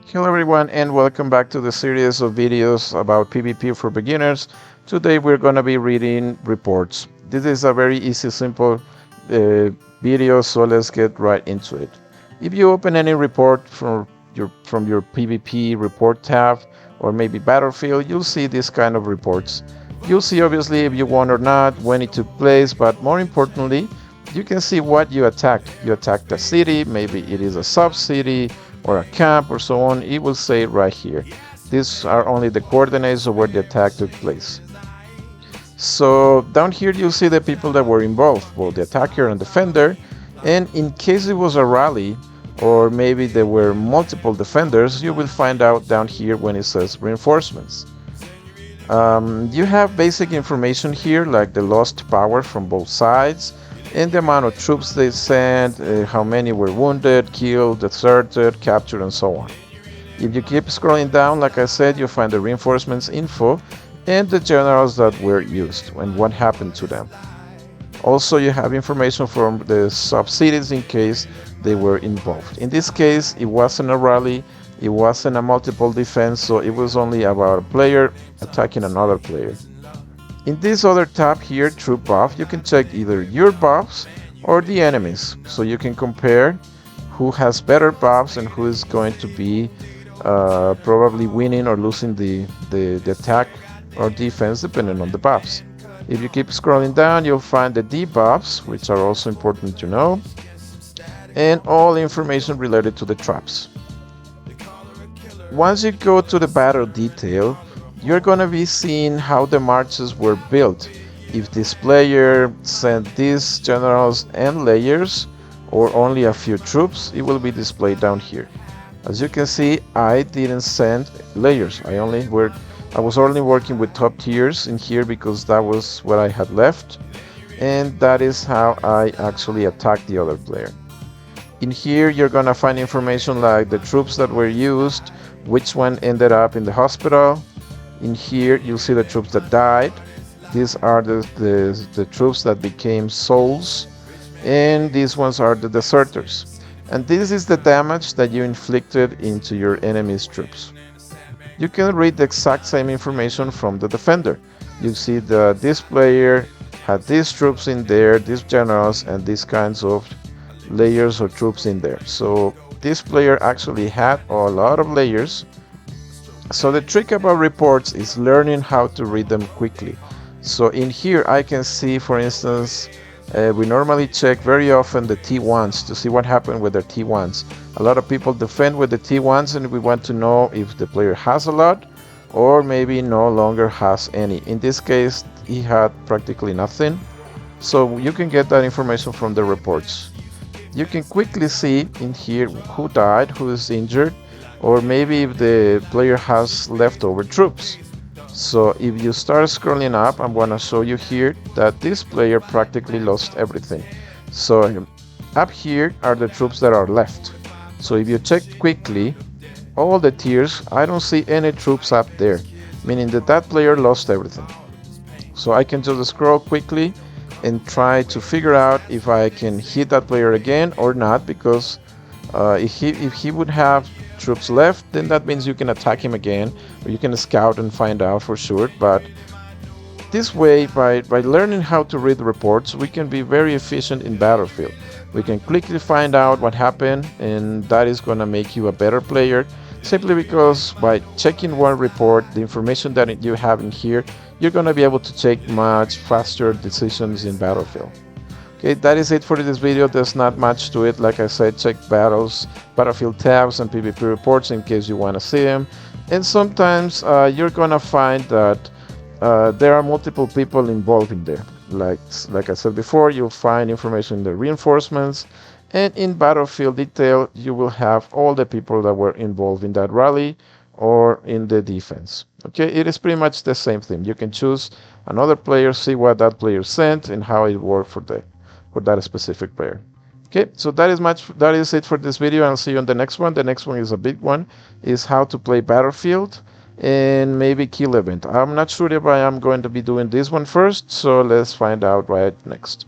Hello everyone and welcome back to the series of videos about PvP for beginners. Today we're going to be reading reports. This is a very easy, simple video, so let's get right into it. If you open any report from your PvP report tab or maybe Battlefield, you'll see this kind of reports. You'll see obviously if you won or not, when it took place, but more importantly, you can see what you attacked. You attacked a city, maybe it is a sub-city or a camp or so on. It will say right here. These are only the coordinates of where the attack took place. So down here you'll see the people that were involved, both the attacker and defender. And in case it was a rally, or maybe there were multiple defenders, you will find out down here when it says reinforcements. You have basic information here, like the lost power from both sides, and the amount of troops they sent, how many were wounded, killed, deserted, captured, and so on. If you keep scrolling down, like I said, you'll find the reinforcements info and the generals that were used and what happened to them. Also, you have information from the sub-cities in case they were involved. In this case, it wasn't a rally, it wasn't a multiple defense, so it was only about a player attacking another player. In this other tab here, troop buff, you can check either your buffs or the enemies, so you can compare who has better buffs and who is going to be probably winning or losing the attack or defense depending on the buffs. If you keep scrolling down, you'll find the debuffs, which are also important to know, and all information related to the traps. Once you go to the battle detail, you're going to be seeing how the marches were built. If this player sent these generals and layers or only a few troops, it will be displayed down here. As you can see, I didn't send layers. I was only working with top tiers in here because that was what I had left, and that is how I actually attacked the other player. In here you're gonna find information like the troops that were used, which one ended up in the hospital. In here you'll see the troops that died. These are the troops that became souls, and these ones are the deserters. And this is the damage that you inflicted into your enemy's troops. You can read the exact same information from the defender. You see that this player had these troops in there, these generals, and these kinds of layers or troops in there. So this player actually had a lot of layers. So the trick about reports is learning how to read them quickly. So in here I can see, for instance, we normally check very often the T1s to see what happened with their T1s. A lot of people defend with the T1s, and we want to know if the player has a lot or maybe no longer has any. In this case, he had practically nothing. So you can get that information from the reports. You can quickly see in here who died, who is injured, or maybe if the player has leftover troops. So if you start scrolling up, I'm going to show you here that this player practically lost everything. So up here are the troops that are left. So if you check quickly all the tiers, I don't see any troops up there, meaning that that player lost everything. So I can just scroll quickly and try to figure out if I can hit that player again or not, because if he would have troops left, then that means you can attack him again, or you can scout and find out for sure. But this way, by learning how to read reports, we can be very efficient in Battlefield. We can quickly find out what happened, and that is going to make you a better player, simply because by checking one report, the information that you have in here, you're going to be able to take much faster decisions in Battlefield. Okay, that is it for this video. There's not much to it. Like I said, check Battlefield tabs and PvP reports in case you want to see them. And sometimes you're gonna find that there are multiple people involved in there. Like I said before, you'll find information in the reinforcements, and in Battlefield detail, you will have all the people that were involved in that rally or in the defense. Okay, it is pretty much the same thing. You can choose another player, see what that player sent and how it worked for that specific player. Okay, so that is it for this video. I'll see you on the next one. The next one is a big one, is how to play Battlefield and maybe kill event. I'm not sure if I am going to be doing this one first, so let's find out right next.